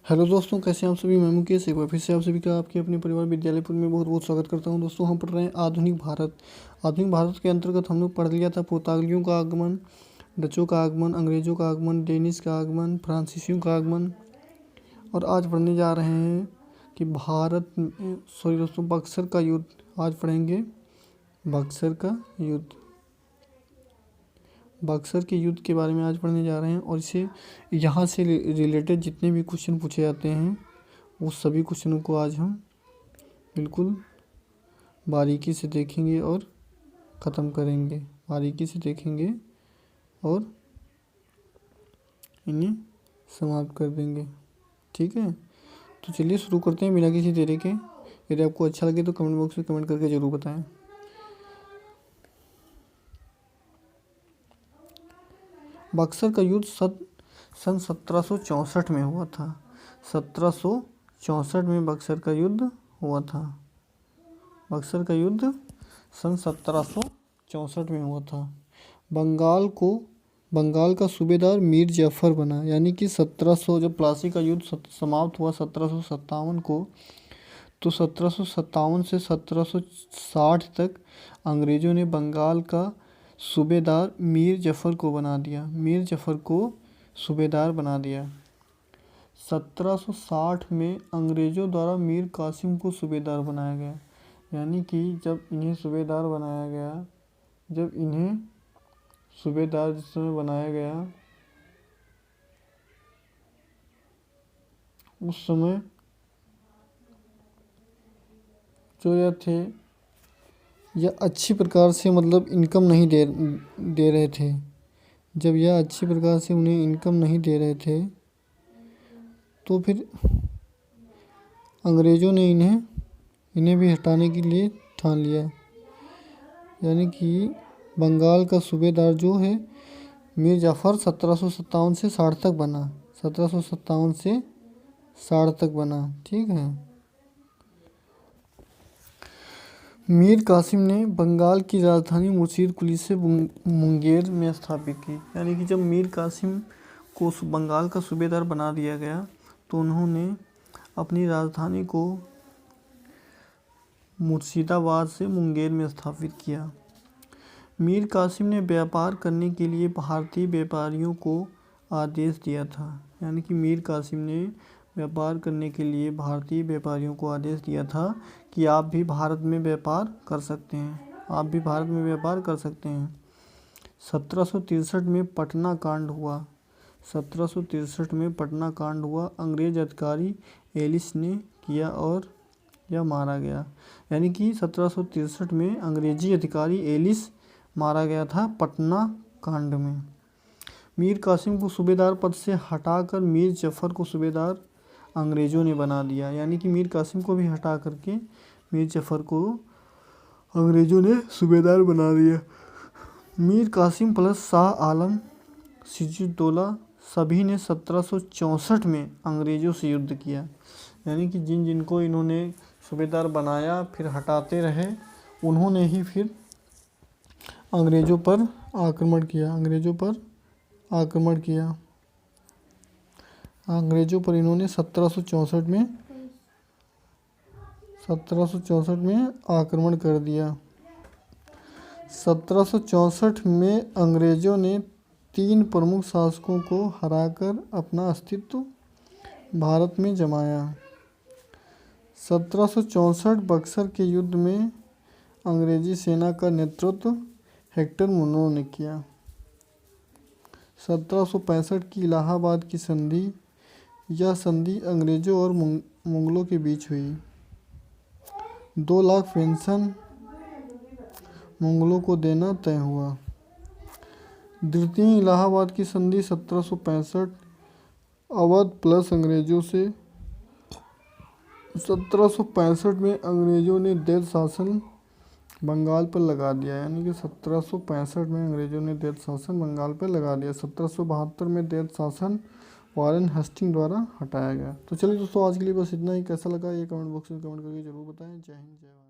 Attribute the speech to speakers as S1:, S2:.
S1: Hello दोस्तों, कैसे हैं आप सभी। मैं मुकेश एक बार फिर से आप सभी का आपके अपने परिवार विद्यालयपुर में बहुत बहुत स्वागत करता हूं। दोस्तों, हम पढ़ रहे हैं आधुनिक भारत। आधुनिक भारत के अंतर्गत हम लोग पढ़ लिया था पुर्तगालियों का आगमन, डचों का आगमन, अंग्रेज़ों का आगमन, डेनिश का आगमन, फ्रांसीसियों का आगमन। और आज पढ़ने जा रहे हैं कि सॉरी दोस्तों, बक्सर का युद्ध। आज पढ़ेंगे बक्सर का युद्ध। बक्सर के युद्ध के बारे में आज पढ़ने जा रहे हैं और इसे यहाँ से रिलेटेड जितने भी क्वेश्चन पूछे जाते हैं वो सभी क्वेश्चनों को आज हम बिल्कुल बारीकी से देखेंगे और ख़त्म करेंगे। बारीकी से देखेंगे और इन्हें समाप्त कर देंगे। ठीक है, तो चलिए शुरू करते हैं बिना किसी देरी के। यदि आपको अच्छा लगे तो कमेंट बॉक्स में कमेंट करके ज़रूर बताएं। बक्सर का युद्ध सन 1764 में हुआ था। 1764 में बक्सर का युद्ध हुआ था। बक्सर का युद्ध सन 1764 में हुआ था। बंगाल का सूबेदार मीर जाफ़र बना, यानी कि 1700 जब प्लासी का युद्ध समाप्त हुआ 1757 को, तो 1757 से 1760 तक अंग्रेज़ों ने बंगाल का सूबेदार मीर जाफ़र को बना दिया। मीर जाफ़र को सूबेदार बना दिया। 1760 में अंग्रेज़ों द्वारा मीर कासिम को सूबेदार बनाया गया। यानी कि जब इन्हें सूबेदार जिस समय बनाया गया उस समय जो यह थे यह अच्छी प्रकार से मतलब इनकम नहीं दे रहे थे। जब यह अच्छी प्रकार से उन्हें इनकम नहीं दे रहे थे तो फिर अंग्रेज़ों ने इन्हें भी हटाने के लिए ठान लिया। यानी कि बंगाल का सूबेदार जो है मीर जाफ़र 1757 से 60 तक बना। 1757 से 60 तक बना। ठीक है। मीर कासिम ने बंगाल की राजधानी मुर्शीद कुली से मुंगेर में स्थापित की। यानी कि जब मीर कासिम को बंगाल का सूबेदार बना दिया गया तो उन्होंने अपनी राजधानी को मुर्शिदाबाद से मुंगेर में स्थापित किया। मीर कासिम ने व्यापार करने के लिए भारतीय व्यापारियों को आदेश दिया था। यानी कि मीर कासिम ने व्यापार करने के लिए भारतीय व्यापारियों को आदेश दिया था कि आप भी भारत में व्यापार कर सकते हैं। 1763 में पटना कांड हुआ। 1763 में पटना कांड हुआ। अंग्रेज अधिकारी एलिस ने किया और यह मारा गया। यानी कि 1763 में अंग्रेजी अधिकारी एलिस मारा गया था पटना कांड में। मीर कासिम को सूबेदार पद से हटाकर मीर जाफ़र को सूबेदार अंग्रेज़ों ने बना दिया। यानी कि मीर कासिम को भी हटा करके मीर जाफ़र को अंग्रेज़ों ने सूबेदार बना दिया। मीर कासिम प्लस शाह आलम, सिराजुद्दौला सभी ने 1764 में अंग्रेज़ों से युद्ध किया। यानी कि जिनको इन्होंने सूबेदार बनाया फिर हटाते रहे, उन्होंने ही फिर अंग्रेज़ों पर आक्रमण किया। अंग्रेज़ों पर इन्होंने 1764 में आक्रमण कर दिया। 1764 में अंग्रेज़ों ने 3 प्रमुख शासकों को हराकर अपना अस्तित्व भारत में जमाया। 1764 बक्सर के युद्ध में अंग्रेज़ी सेना का नेतृत्व हेक्टर मुनरो ने किया। 1765 की इलाहाबाद की संधि। यह संधि अंग्रेज़ों और मुगलों के बीच हुई। 2 लाख पेंशन मुगलों को देना तय हुआ। द्वितीय इलाहाबाद की संधि 1765 अवध प्लस अंग्रेज़ों से। 1765 में अंग्रेज़ों ने दैत्य शासन बंगाल पर लगा दिया। यानी कि 1765 में अंग्रेज़ों ने दैत्य शासन बंगाल पर लगा दिया। 1772 में दैत्य शासन वारेन हेस्टिंग्स द्वारा हटाया गया। तो चलिए दोस्तों, आज के लिए बस इतना ही। कैसा लगा ये कमेंट बॉक्स में कमेंट करके जरूर बताएं। जय हिंद, जय भारत।